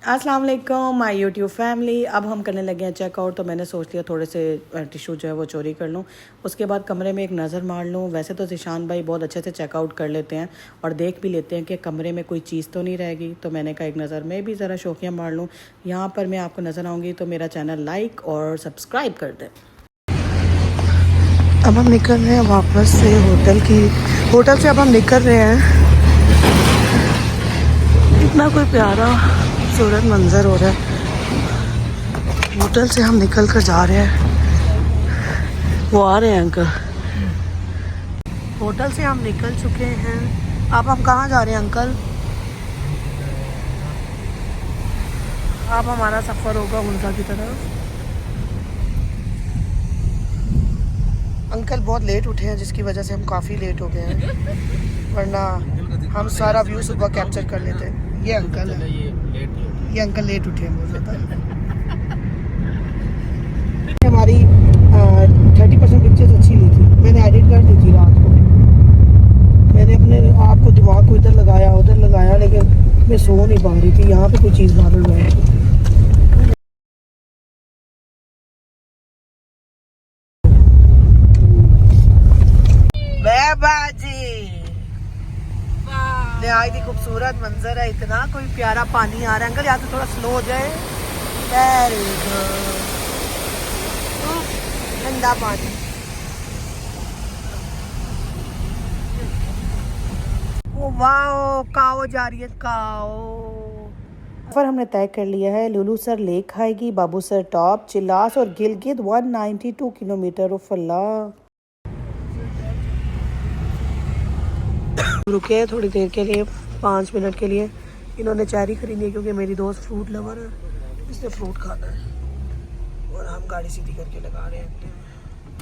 अस्सलाम वालेकुम my YouTube family. अब हम करने लगे हैं चेकआउट, तो मैंने सोच लिया थोड़े से टिश्यू जो है वो चोरी कर लूँ, उसके बाद कमरे में एक नज़र मार लूँ। वैसे तो ज़ीशान भाई बहुत अच्छे से चेकआउट कर लेते हैं और देख भी लेते हैं कि कमरे में कोई चीज़ तो नहीं रहेगी, तो मैंने कहा एक नज़र मैं भी ज़रा शौकिया मार लूँ। यहाँ पर मैं आपको नज़र आऊँगी तो मेरा चैनल लाइक और सब्सक्राइब कर दें। अब हम निकल रहे हैं वापस से होटल से अब हम निकल रहे हैं। इतना कोई प्यारा खूबसूरत मंजर हो रहा है। होटल से हम निकल कर जा रहे हैं, वो आ रहे हैं अंकल। होटल से हम निकल चुके हैं। अब हम कहाँ जा रहे हैं अंकल? अब हमारा सफ़र होगा हुंसा की तरफ। अंकल बहुत लेट उठे हैं जिसकी वजह से हम काफ़ी लेट हो गए हैं, वरना हम सारा व्यू सुबह कैप्चर कर लेते हैं। ये अंकल है, ये अंकल लेट उठे हैं बहुत ज़्यादा। हमारी 30% पिक्चर्स अच्छी ली थी, मैंने एडिट कर दी थी रात को। मैंने अपने आप को दिमाग को इधर लगाया लेकिन मैं सो नहीं पा रही थी। यहाँ पे कोई चीज़ वायरल हुआ है। नहायत ही खूबसूरत मंजर है, इतना कोई प्यारा पानी आ रहा है। अंकल यहाँ से थोड़ा स्लो हो जाए। वेरी गुड, ठंडा पानी। ओ वाओ, काओ जा रही है, काओ। सफ़र हमने तय कर लिया है। लुलूसर लेक आएगी, बाबूसर टॉप, चिल्लास और गिलगित 192 किलोमीटर। उफ अल्लाह। रुके थोड़ी देर के लिए, 5 मिनट के लिए। इन्होंने चेरी खरीदी है क्योंकि मेरी दोस्त फ्रूट लवर है, इसने फ्रूट खाना है। और हम गाड़ी सीधी करके लगा रहे हैं।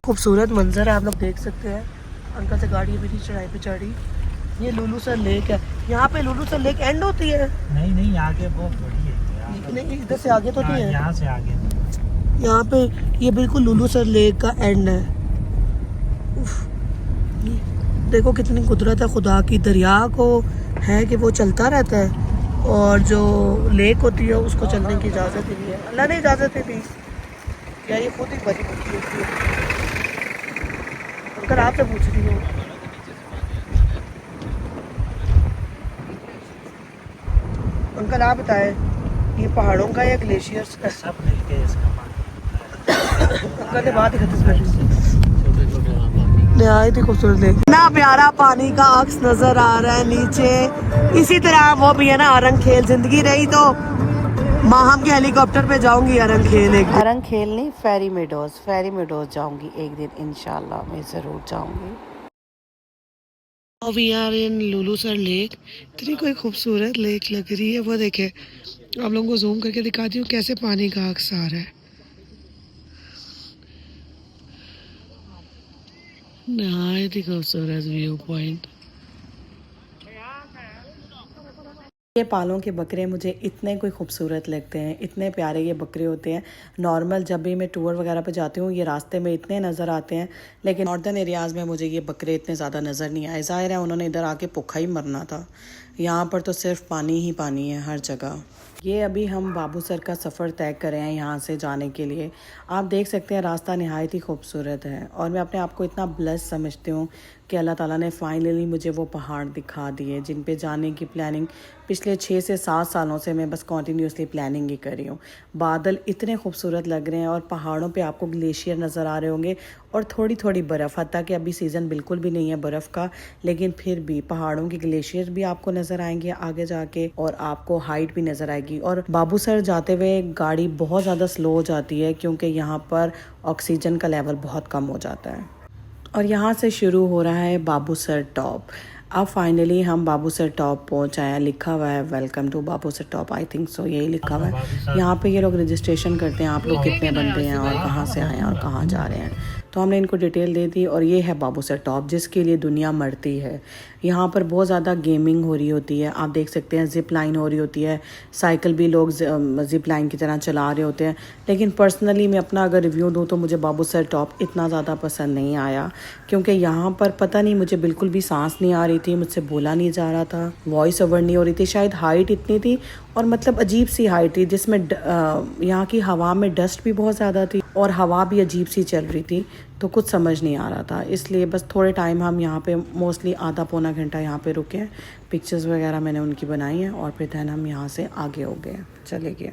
खूबसूरत मंजर है, आप लोग देख सकते हैं। अंकल से गाड़ी अभी चढ़ाई पे चढ़ी। ये लुलूसर लेक है। यहाँ पे लुलूसर लेक एंड होती है? नहीं आगे बहुत बड़ी है। नहीं, इधर से आगे तो नहीं है। यहाँ से आगे यहाँ पे ये बिल्कुल लुलूसर लेक का एंड है। उफ, देखो कितनी कुदरत है खुदा की। दरिया को है कि वो चलता रहता है और जो लेक होती है उसको चलने की इजाज़त ही नहीं है। अल्लाह ने इजाज़त ही दी, क्या ये खुद ही भरी पड़ी होती है। अगर आपसे पूछ रही हूँ, अंकल आप बताएं, ये पहाड़ों का या ग्लेशियर्स का? सब मिलके इसका पानी अंकल ने बात ही खत्म कर दी। नहायत ही खूबसूरत लेक, इतना प्यारा पानी का अक्स नजर आ रहा है नीचे। इसी तरह वो भी है ना अरंग खेल। जिंदगी रही तो माहम के हेलीकॉप्टर पे जाऊंगी अरंग खेल। एक अरंग खेल नहीं, फेरी मेडोज जाऊंगी एक दिन इंशाल्लाह, मैं ज़रूर जाऊंगी। We are in Lulusar lake. इतनी कोई खूबसूरत लेक लग रही है, वो देखे। आप लोगों को जूम करके दिखाती हूँ कैसे पानी का अक्स आ रहा है। नहायत ही खूबसूरत व्यू पॉइंट। ये पालों के बकरे मुझे इतने कोई खूबसूरत लगते हैं, इतने प्यारे ये बकरे होते हैं। नॉर्मल जब भी मैं टूर वगैरह पे जाती हूँ ये रास्ते में इतने नज़र आते हैं, लेकिन नॉर्दर्न एरियाज़ में मुझे ये बकरे इतने ज़्यादा नज़र नहीं आए। ज़ाहिर है उन्होंने इधर आके भूखा ही मरना था। यहाँ पर तो सिर्फ पानी ही पानी है हर जगह। ये अभी हम बाबूसर का सफ़र तय कर रहे हैं यहाँ से जाने के लिए। आप देख सकते हैं रास्ता नहायत ही खूबसूरत है और मैं अपने आप को इतना ब्लेस समझती हूँ कि अल्लाह ताला ने फाइनली मुझे वो पहाड़ दिखा दिए जिन पे जाने की प्लानिंग पिछले 6 से 7 सालों से मैं बस कॉन्टीन्यूसली प्लानिंग ही कर रही हूँ। बादल इतने खूबसूरत लग रहे हैं और पहाड़ों पे आपको ग्लेशियर नज़र आ रहे होंगे और थोड़ी थोड़ी बर्फ़। हत्ता कि अभी सीज़न बिल्कुल भी नहीं है बर्फ़ का, लेकिन फिर भी पहाड़ों के ग्लेशियर भी आपको नज़र आएंगे आगे जाके और आपको हाइट भी नज़र आएगी। और बाबूसर जाते हुए गाड़ी बहुत ज़्यादा स्लो हो जाती है क्योंकि यहाँ पर ऑक्सीजन का लेवल बहुत कम हो जाता है। और यहाँ से शुरू हो रहा है बाबूसर टॉप। अब फाइनली हम बाबूसर टॉप पहुँच आए हैं। लिखा हुआ है welcome to Babusar top, I think so यही लिखा हुआ है। यहाँ पे ये लोग रजिस्ट्रेशन करते हैं आप लोग कितने बंदे हैं और कहाँ से आए हैं और कहाँ जा रहे हैं। तो हमने इनको डिटेल दे दी। और ये है बाबूसर टॉप, जिसके लिए दुनिया मरती है। यहाँ पर बहुत ज़्यादा गेमिंग हो रही होती है, आप देख सकते हैं ज़िप लाइन हो रही होती है, साइकिल भी लोग ज़िप लाइन की तरह चला रहे होते हैं। लेकिन पर्सनली मैं अपना अगर रिव्यू दूँ तो मुझे बाबूसर टॉप इतना ज़्यादा पसंद नहीं आया, क्योंकि यहाँ पर पता नहीं मुझे बिल्कुल भी सांस नहीं आ रही थी, मुझसे बोला नहीं जा रहा था, वॉइस ओवर नहीं हो रही थी। शायद हाइट इतनी थी और मतलब अजीब सी हाइट थी, जिसमें यहाँ की हवा में डस्ट भी बहुत ज़्यादा थी और हवा भी अजीब सी चल रही थी, तो कुछ समझ नहीं आ रहा था। इसलिए बस थोड़े टाइम हम यहाँ पे मोस्टली आधा पौना घंटा यहाँ पे रुके हैं, पिक्चर्स वगैरह मैंने उनकी बनाई हैं और फिर दैन हम यहाँ से आगे हो गए, चले गए।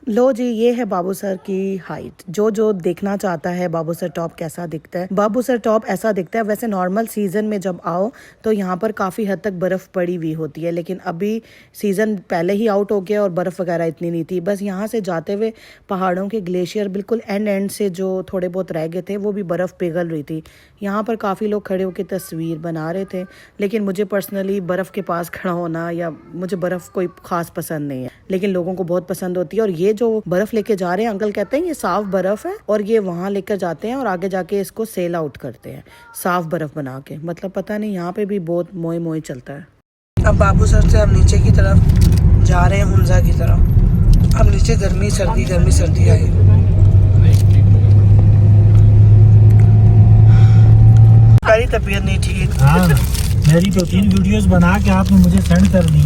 लो जी, ये है बाबूसर की हाइट। जो देखना चाहता है बाबूसर टॉप कैसा दिखता है, बाबूसर टॉप ऐसा दिखता है। वैसे नॉर्मल सीज़न में जब आओ तो यहाँ पर काफ़ी हद तक बर्फ़ पड़ी हुई होती है, लेकिन अभी सीज़न पहले ही आउट हो गया और बर्फ़ वगैरह इतनी नहीं थी। बस यहाँ से जाते हुए पहाड़ों के ग्लेशियर बिल्कुल एंड से जो थोड़े बहुत रह गए थे, वो भी बर्फ़ पिघल रही थी। यहाँ पर काफ़ी लोग खड़े होकर तस्वीर बना रहे थे, लेकिन मुझे पर्सनली बर्फ़ के पास खड़ा होना या मुझे बर्फ़ कोई ख़ास पसंद नहीं है, लेकिन लोगों को बहुत पसंद होती है। और ये जो बर्फ लेके जा रहे हैं, अंकल कहते हैं ये साफ बर्फ है और ये वहां लेकर जाते हैं और आगे जाके इसको सेल आउट करते हैं साफ बर्फ बना के। मतलब पता नहीं, यहाँ पे भी बहुत मोए मोए चलता है। अब बाबूसर से हम नीचे की तरफ जा रहे हैं, हुंजा की तरफ। अब नीचे गर्मी सर्दी आई। मेरी तबीयत नहीं ठीक। हाँ, मेरी 2-3 वीडियोस बना के आपने मुझे सेंड कर दी।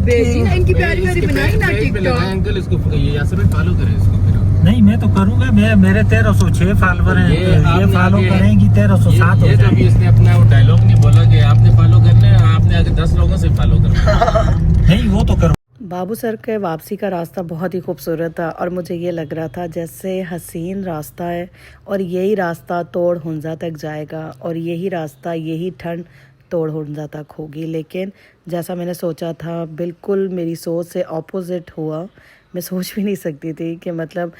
इनकी प्यारी प्यारी बनाई ना टिकटॉक। अंकल इसको यासर भाई फॉलो करें इसको फिर। नहीं, मैं तो करूंगा। मेरे 1306 फॉलोवर हैं, ये फॉलो करेंगी 1307 हो जाएंगे। इसने अपना वो डायलॉग नहीं बोला कि आपने फॉलो करना है, आपने आगे 10 लोगों से फॉलो करना। नहीं, वो तो करो। बाबूसर के वापसी का रास्ता बहुत ही खूबसूरत था और मुझे ये लग रहा था जैसे हसीन रास्ता है और यही रास्ता तोड़ हुंजा तक जाएगा और यही रास्ता, यही ठंड तोड़ हुंजा तक होगी। लेकिन जैसा मैंने सोचा था, बिल्कुल मेरी सोच से ऑपोजिट हुआ। मैं सोच भी नहीं सकती थी कि मतलब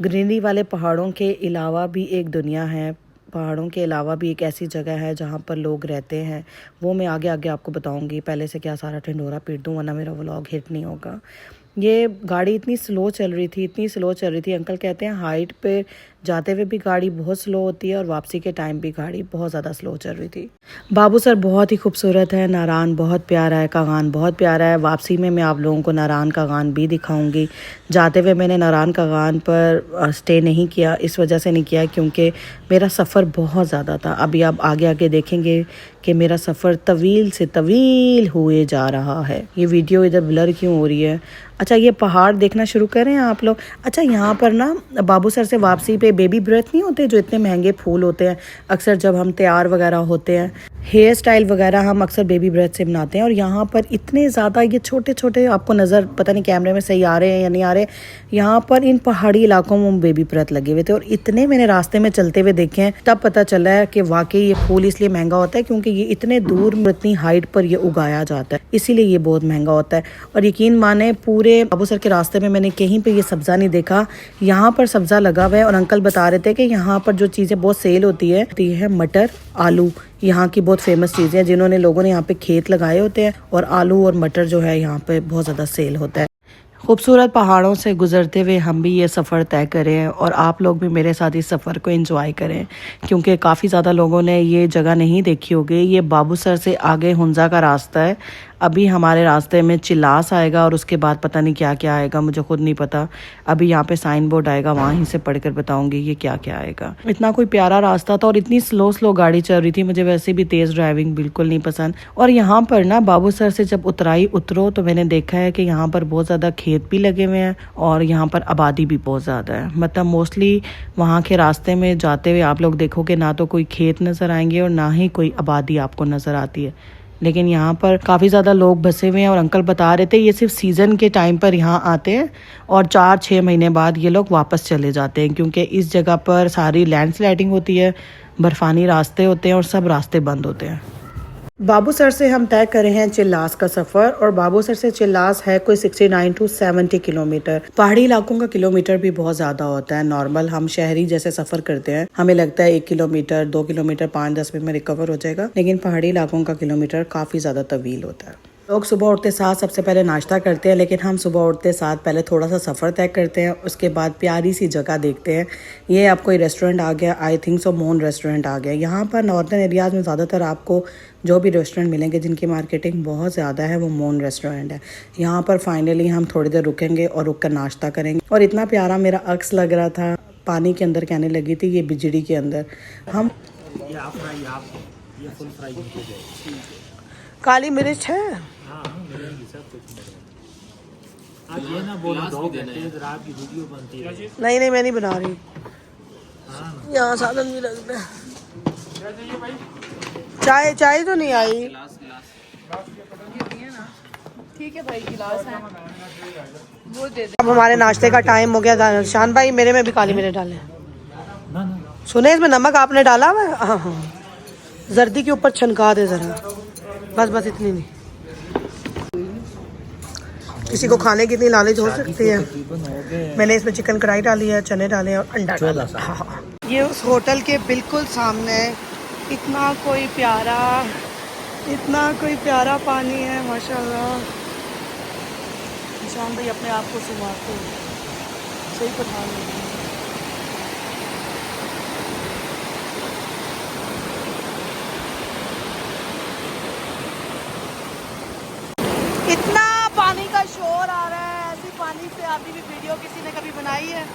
ग्रीनरी वाले पहाड़ों के अलावा भी एक दुनिया है, पहाड़ों के अलावा भी एक ऐसी जगह है जहाँ पर लोग रहते हैं। वो मैं आगे आगे आपको बताऊंगी। पहले से क्या सारा ढिंढोरा पीट दूँ, वरना मेरा व्लॉग हिट नहीं होगा। ये गाड़ी इतनी स्लो चल रही थी। अंकल कहते हैं हाइट पे जाते हुए भी गाड़ी बहुत स्लो होती है और वापसी के टाइम भी गाड़ी बहुत ज़्यादा स्लो चल रही थी। बाबूसर बहुत ही खूबसूरत है, नारान बहुत प्यारा है, कागान बहुत प्यारा है। वापसी में मैं आप लोगों को नारान कागान भी दिखाऊंगी। जाते हुए मैंने नारान कागान पर स्टे नहीं किया, इस वजह से नहीं किया क्योंकि मेरा सफ़र बहुत ज़्यादा था। अभी आप आगे आगे देखेंगे कि मेरा सफ़र तवील से तवील हुए जा रहा है। ये वीडियो इधर ब्लर क्यों हो रही है? अच्छा, ये पहाड़ देखना शुरू करें आप लोग। अच्छा, यहाँ पर ना बाबूसर से वापसी पे बेबी ब्रेथ नहीं होते, जो इतने महंगे फूल होते हैं। अक्सर जब हम तैयार वगैरह होते हैं, हेयर स्टाइल वगैरह हम अक्सर बेबी ब्रेथ से बनाते हैं। और यहाँ पर इतने ज़्यादा ये छोटे छोटे, आपको नज़र पता नहीं कैमरे में सही आ रहे हैं या नहीं आ रहे, यहाँ पर इन पहाड़ी इलाकों में बेबी ब्रेथ लगे हुए थे और इतने मैंने रास्ते में चलते हुए देखे हैं। तब पता चला है कि वाकई ये फूल इसलिए महंगा होता है क्योंकि ये इतने दूर, इतनी हाइट पर ये उगाया जाता है, इसीलिए ये बहुत महंगा होता है। और यकीन माने, पूरे बाबूसर के रास्ते में मैंने कहीं पे ये सब्ज़ा नहीं देखा। यहाँ पर सब्ज़ा लगा हुआ है और अंकल बता रहे थे कि यहाँ पर जो चीज़ें बहुत सेल होती है मटर, आलू, यहाँ की बहुत फेमस चीज़ें हैं। जिन्होंने लोगों ने यहाँ पे खेत लगाए होते हैं और आलू और मटर जो है यहाँ पे बहुत ज़्यादा सेल होता है। खूबसूरत पहाड़ों से गुजरते हुए हम भी ये सफ़र तय करें और आप लोग भी मेरे साथ इस सफ़र को एंजॉय करें, क्योंकि काफ़ी ज़्यादा लोगों ने ये जगह नहीं देखी होगी। ये बाबूसर से आगे हुंजा का रास्ता है। अभी हमारे रास्ते में चिल्लास आएगा और उसके बाद पता नहीं क्या क्या आएगा, मुझे खुद नहीं पता। अभी यहाँ पे साइन बोर्ड आएगा, वहीं से पढ़कर बताऊंगी ये क्या क्या आएगा। इतना कोई प्यारा रास्ता था और इतनी स्लो गाड़ी चल रही थी। मुझे वैसे भी तेज़ ड्राइविंग बिल्कुल नहीं पसंद। और यहाँ पर ना बाबूसर से जब उतरो तो मैंने देखा है कि यहाँ पर बहुत ज़्यादा खेत भी लगे हुए हैं और यहाँ पर आबादी भी बहुत ज़्यादा है। मतलब मोस्टली वहाँ के रास्ते में जाते हुए आप लोग देखोगे ना तो कोई खेत नज़र आएंगे और ना ही कोई आबादी आपको नज़र आती है। लेकिन यहाँ पर काफ़ी ज़्यादा लोग बसे हुए हैं और अंकल बता रहे थे ये सिर्फ सीज़न के टाइम पर यहाँ आते हैं और 4-6 महीने बाद ये लोग वापस चले जाते हैं, क्योंकि इस जगह पर सारी लैंडस्लाइडिंग होती है, बर्फ़ानी रास्ते होते हैं और सब रास्ते बंद होते हैं। बाबूसर से हम तय कर रहे हैं चिल्लास का सफ़र और बाबूसर से चिल्लास है कोई 69 to 70 किलोमीटर। पहाड़ी इलाकों का किलोमीटर भी बहुत ज़्यादा होता है। नॉर्मल हम शहरी जैसे सफ़र करते हैं, हमें लगता है 1 किलोमीटर 2 किलोमीटर 5-10 मिनट में रिकवर हो जाएगा, लेकिन पहाड़ी इलाकों का किलोमीटर काफ़ी ज़्यादा तवील होता है। लोग सुबह उठते साथ सबसे पहले नाश्ता करते हैं, लेकिन हम सुबह उठते साथ पहले थोड़ा सा सफ़र तय करते हैं, उसके बाद प्यारी सी जगह देखते हैं। ये आपको रेस्टोरेंट आ गया, आई थिंक सो मोन रेस्टोरेंट आ गया। यहाँ पर नॉर्दर्न एरियाज़ में ज़्यादातर आपको जो भी रेस्टोरेंट मिलेंगे जिनकी मार्केटिंग बहुत ज़्यादा है वो मोन रेस्टोरेंट है। यहाँ पर फाइनली हम थोड़ी देर रुकेंगे और रुक कर नाश्ता करेंगे। और इतना प्यारा मेरा अक्स लग रहा था, पानी के अंदर कहने लगी थी ये बिजड़ी के अंदर। हम ये फुल फ्राई काली मिर्च है। आप ये ना बोलो 2 घंटे रात की वीडियो बनती है। नहीं नहीं मैं नहीं बना रही, यहाँ साधन भी लगता है। चाय चाय तो नहीं आई। ठीक है भाई, गिलास है वो दे दे। अब हमारे नाश्ते का टाइम हो गया। शान भाई मेरे में भी काली मिर्च डाले। ना सुने इसमें नमक आपने डाला हुआ है? हाँ हाँ, जर्दी के ऊपर छनका दे ज़रा, बस बस इतनी नहीं। किसी को खाने की इतनी लालच हो सकती है। मैंने इसमें चिकन कढ़ाई डाली है, चने डाले और अंडा डाला। हाँ, ये उस होटल के बिल्कुल सामने है। इतना कोई प्यारा पानी है माशाल्लाह। निशान भाई अपने आप को संभालते हैं, सही पठान नहीं। इतना पानी का शोर आ रहा है, ऐसी पानी से आती हुई वीडियो किसी ने कभी बनाई है?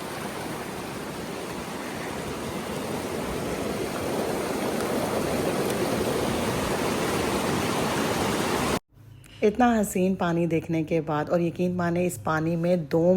इतना हसीन पानी देखने के बाद, और यकीन माने इस पानी में 2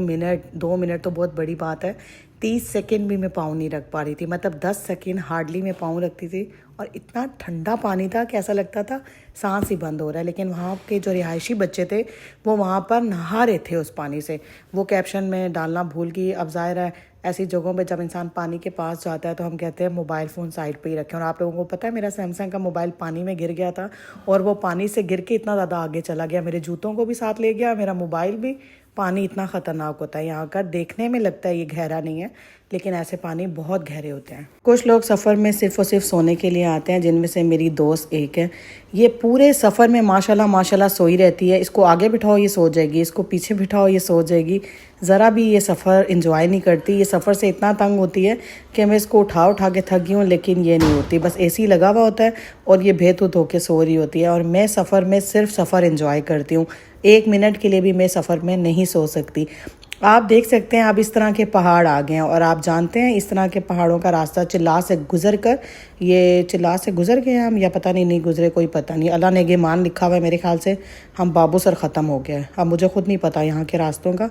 मिनट तो बहुत बड़ी बात है, 30 सेकंड भी मैं पाँव नहीं रख पा रही थी। मतलब 10 सेकंड हार्डली मैं पाँव रखती थी। और इतना ठंडा पानी था कि ऐसा लगता था सांस ही बंद हो रहा है। लेकिन वहाँ के जो रिहायशी बच्चे थे वो वहाँ पर नहा रहे थे उस पानी से। वो कैप्शन में डालना भूल गई। अब ज़ाहिर है ऐसी जगहों पे जब इंसान पानी के पास जाता है तो हम कहते हैं मोबाइल फ़ोन साइड पे ही रखें। और आप लोगों को पता है मेरा सैमसंग का मोबाइल पानी में गिर गया था, और वो पानी से गिर के इतना ज़्यादा आगे चला गया, मेरे जूतों को भी साथ ले गया, मेरा मोबाइल भी। पानी इतना ख़तरनाक होता है यहाँ का, देखने में लगता है ये गहरा नहीं है, लेकिन ऐसे पानी बहुत गहरे होते हैं। कुछ लोग सफ़र में सिर्फ़ और सिर्फ सोने के लिए आते हैं, जिनमें से मेरी दोस्त एक है। ये पूरे सफ़र में माशाल्लाह सोई रहती है। इसको आगे बिठाओ ये सो जाएगी, इसको पीछे बिठाओ ये सो जाएगी। ज़रा भी ये सफ़र एंजॉय नहीं करती। ये सफ़र से इतना तंग होती है कि मैं इसको उठा के थक गई हूँ, लेकिन ये नहीं होती। बस एसी लगा हुआ होता है और ये बेतुत होके सो रही होती है। और मैं सफ़र में सिर्फ सफ़र एंजॉय करती हूँ, 1 मिनट के लिए भी मैं सफ़र में नहीं सो सकती। आप देख सकते हैं अब इस तरह के पहाड़ आ गए हैं, और आप जानते हैं इस तरह के पहाड़ों का रास्ता चिल्ला से गुजर कर, ये चिल्ला से गुजर गए हम या पता नहीं गुजरे, कोई पता नहीं। अल्लाह ने गेमान लिखा हुआ है मेरे ख्याल से। हम बाबूसर ख़त्म हो गया है। अब मुझे खुद नहीं पता यहाँ के रास्तों का,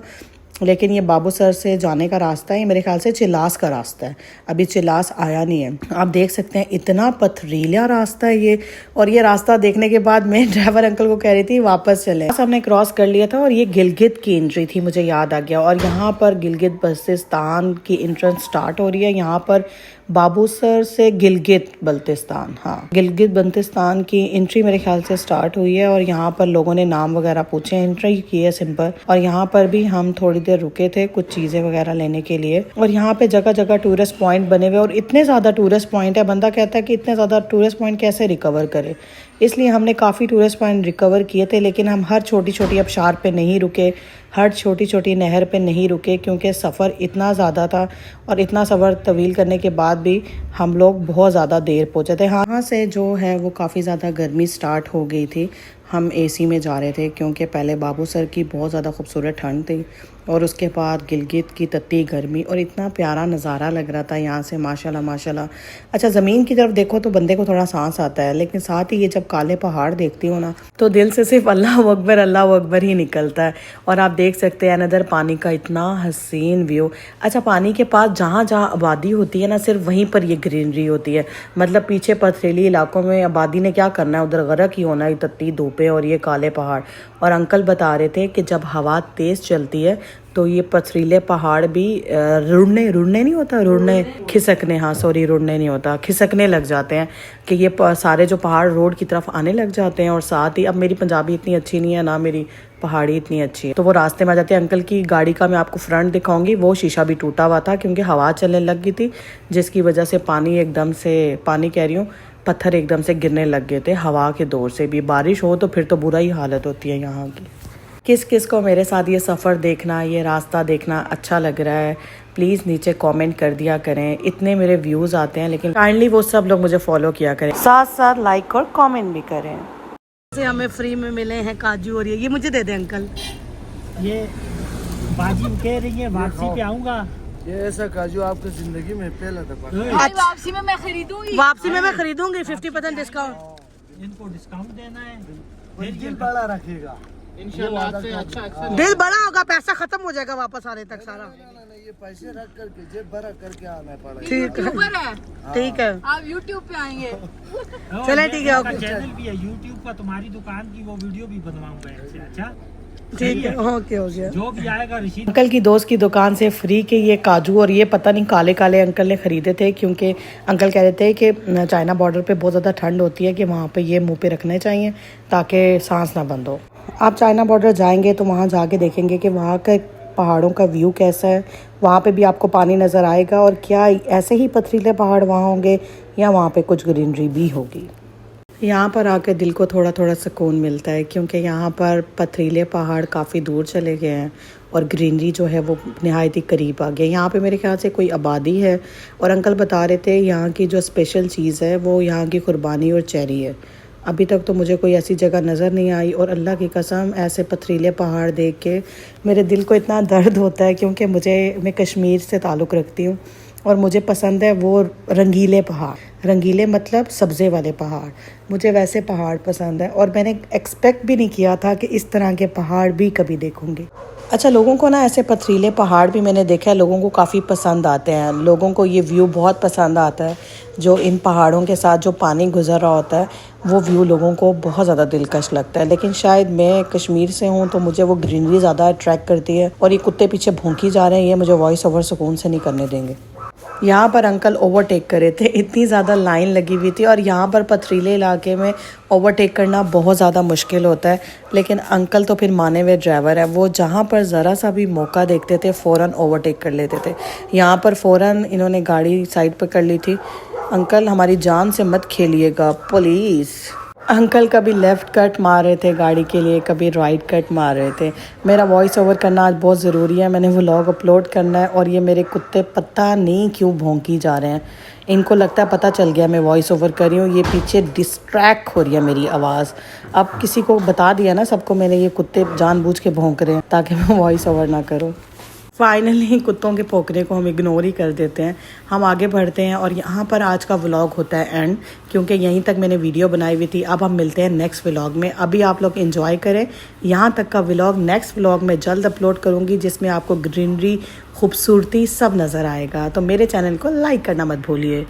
लेकिन ये बाबूसर से जाने का रास्ता है, मेरे ख्याल से चिल्लास का रास्ता है। अभी चिल्लास आया नहीं है। आप देख सकते हैं इतना पथरीला रास्ता है ये। और ये रास्ता देखने के बाद मैं ड्राइवर अंकल को कह रही थी वापस चले। हमने क्रॉस कर लिया था और ये गिलगित की एंट्री थी, मुझे याद आ गया। और यहाँ पर गिलगित बल्तिस्तान की एंट्रेंस स्टार्ट हो रही है। यहाँ पर बाबूसर से गिलगित बल्तिस्तान, हाँ गिलगित बल्तिस्तान की एंट्री मेरे ख्याल से स्टार्ट हुई है। और यहाँ पर लोगों ने नाम वगैरह पूछे, एंट्री की है सिंपल। और यहाँ पर भी हम थोड़ी देर रुके थे कुछ चीज़ें वगैरह लेने के लिए। और यहाँ पे जगह जगह टूरिस्ट पॉइंट बने हुए, और इतने ज़्यादा टूरिस्ट पॉइंट है, बंदा कहता है कि इतने ज़्यादा टूरिस्ट पॉइंट कैसे रिकवर करे। इसलिए हमने काफ़ी टूरिस्ट पॉइंट रिकवर किए थे, लेकिन हम हर छोटी छोटी आबशार पे नहीं रुके, हर छोटी छोटी नहर पे नहीं रुके, क्योंकि सफ़र इतना ज़्यादा था। और इतना सफ़र तवील करने के बाद भी हम लोग बहुत ज़्यादा देर पहुँचे थे। यहाँ से जो है वो काफ़ी ज़्यादा गर्मी स्टार्ट हो गई थी। हम एसी में जा रहे थे क्योंकि पहले बाबूसर की बहुत ज़्यादा खूबसूरत ठंड थी, और उसके बाद गिलगित की तत्ती गर्मी, और इतना प्यारा नज़ारा लग रहा था यहाँ से माशाल्लाह। अच्छा, ज़मीन की तरफ देखो तो बंदे को थोड़ा सांस आता है, लेकिन साथ ही ये जब काले पहाड़ देखती हो ना तो दिल से सिर्फ अल्लाह अकबर ही निकलता है। और आप देख सकते हैं अनदर पानी का इतना हसीन व्यू। अच्छा, पानी के पास जहाँ जहाँ आबादी होती है ना, सिर्फ वहीं पर ये ग्रीनरी होती है। मतलब पीछे पथरीली इलाकों में आबादी ने क्या करना है, उधर गरक ही होना है, तत्ती धूपें और ये काले पहाड़। और अंकल बता रहे थे कि जब हवा तेज़ चलती है तो ये पथरीले पहाड़ भी रुड़ने नहीं होता, रुड़ने नहीं होता, खिसकने लग जाते हैं कि ये सारे जो पहाड़ रोड की तरफ आने लग जाते हैं। और साथ ही अब मेरी पंजाबी इतनी अच्छी नहीं है ना, मेरी पहाड़ी इतनी अच्छी है, तो वो रास्ते में आ जाते हैं। अंकल की गाड़ी का मैं आपको फ्रंट दिखाऊंगी, वो शीशा भी टूटा हुआ था क्योंकि हवा चलने लग गई थी, जिसकी वजह से पानी एकदम से, पानी कह रही हूँ, पत्थर एकदम से गिरने लग गए थे हवा के दौर से भी। बारिश हो तो फिर तो बुरा ही हालत होती है यहाँ की। किस किस को मेरे साथ ये सफ़र देखना, ये रास्ता देखना अच्छा लग रहा है, प्लीज़ नीचे कमेंट कर दिया करें। इतने मेरे व्यूज़ आते हैं, लेकिन काइंडली वो सब लोग मुझे फॉलो किया करें, साथ साथ लाइक और कमेंट भी करें। से हमें फ्री में मिले हैं काजू और ये मुझे दे दे अंकल। ये बाजी कह रही है वापसी पे आऊंगा। ये ऐसा काजू आपकी जिंदगी में पहला दफा। भाई वापसी में मैं खरीदूंगी। वापसी में मैं खरीदूंगी 50% डिस्काउंट। इनको डिस्काउंट देना है, दिल बड़ा रखेगा इंशाल्लाह आपसे अच्छा दिल बड़ा होगा, पैसा खत्म हो जाएगा वापस आने तक सारा। ये पैसे रख करके जेब भरा करके आना पड़ेगा। ठीक है, यूट्यूबर है, ठीक है, आप यूट्यूब पे आएंगे। चले ठीक है, ओके। चैनल भी है यूट्यूब पर, तुम्हारी दुकान की वो वीडियो भी बनवाऊंगा इससे। अच्छा ठीक है, ओके हो गया। जो भी आएगा रशीद अंकल की दोस्त की दुकान से फ्री के ये काजू और ये पता नहीं काले काले अंकल ने ख़रीदे थे, क्योंकि अंकल कह रहे थे कि चाइना बॉर्डर पे बहुत ज़्यादा ठंड होती है कि वहाँ पे ये मुंह पे रखने चाहिए ताकि सांस ना बंद हो। आप चाइना बॉर्डर जाएंगे तो वहाँ जाके देखेंगे कि वहाँ के पहाड़ों का व्यू कैसा है। वहाँ पे भी आपको पानी नज़र आएगा, और क्या ऐसे ही पथरीले पहाड़ वहाँ होंगे या वहाँ पे कुछ ग्रीनरी भी होगी। यहाँ पर आकर दिल को थोड़ा थोड़ा सुकून मिलता है, क्योंकि यहाँ पर पथरीले पहाड़ काफ़ी दूर चले गए हैं और ग्रीनरी जो है वो नहायत ही करीब आ गई। यहाँ पे मेरे ख्याल से कोई आबादी है, और अंकल बता रहे थे यहाँ की जो स्पेशल चीज़ है वो यहाँ की कुर्बानी और चेरी है। अभी तक तो मुझे कोई ऐसी जगह नज़र नहीं आई, और अल्लाह की कसम ऐसे पथरीले पहाड़ देख के मेरे दिल को इतना दर्द होता है, क्योंकि मैं कश्मीर से ताल्लुक़ रखती हूँ और मुझे पसंद है वो रंगीले पहाड़। रंगीले मतलब सब्ज़े वाले पहाड़, मुझे वैसे पहाड़ पसंद है, और मैंने एक्सपेक्ट भी नहीं किया था कि इस तरह के पहाड़ भी कभी देखूँगी। अच्छा, लोगों को ना ऐसे पथरीले पहाड़ भी मैंने देखा है, लोगों को काफ़ी पसंद आते हैं। लोगों को ये व्यू बहुत पसंद आता है, जो इन पहाड़ों के साथ जो पानी गुजर रहा होता है वो व्यू लोगों को बहुत ज़्यादा दिलकश लगता है। लेकिन शायद मैं कश्मीर से हूँ तो मुझे वो ग्रीनरी ज़्यादा अट्रैक्ट करती है, और ये कुत्ते पीछे भौंकी जा रहे हैं, ये मुझे वॉइस ओवर सुकून से नहीं करने देंगे। यहाँ पर अंकल ओवरटेक कर रहे थे, इतनी ज़्यादा लाइन लगी हुई थी, और यहाँ पर पथरीले इलाके में ओवरटेक करना बहुत ज़्यादा मुश्किल होता है। लेकिन अंकल तो फिर माने हुए ड्राइवर है, वो जहाँ पर ज़रा सा भी मौका देखते थे फ़ौरन ओवरटेक कर लेते थे। यहाँ पर फ़ौरन इन्होंने गाड़ी साइड पर कर ली थी। अंकल हमारी जान से मत खेलिएगा प्लीज़। अंकल कभी लेफ़्ट कट मार रहे थे गाड़ी के लिए, कभी राइट कट मार रहे थे। मेरा वॉइस ओवर करना आज बहुत ज़रूरी है, मैंने व्लॉग अपलोड करना है, और ये मेरे कुत्ते पता नहीं क्यों भौंकी जा रहे हैं। इनको लगता है पता चल गया मैं वॉइस ओवर कर रही हूँ, ये पीछे डिस्ट्रैक्ट हो रही है मेरी आवाज़। अब किसी को बता दिया ना सबको मैंने, ये कुत्ते जानबूझ के भौंक रहे हैं ताकि मैं वॉइस ओवर ना करूँ। फाइनली कुत्तों के भौंकने को हम इग्नोर ही कर देते हैं, हम आगे बढ़ते हैं। और यहाँ पर आज का व्लॉग होता है एंड, क्योंकि यहीं तक मैंने वीडियो बनाई हुई थी। अब हम मिलते हैं नेक्स्ट व्लॉग में। अभी आप लोग एंजॉय करें, यहाँ तक का व्लॉग नेक्स्ट व्लॉग में जल्द अपलोड करूँगी, जिसमें आपको ग्रीनरी, खूबसूरती सब नज़र आएगा। तो मेरे चैनल को लाइक करना मत भूलिए।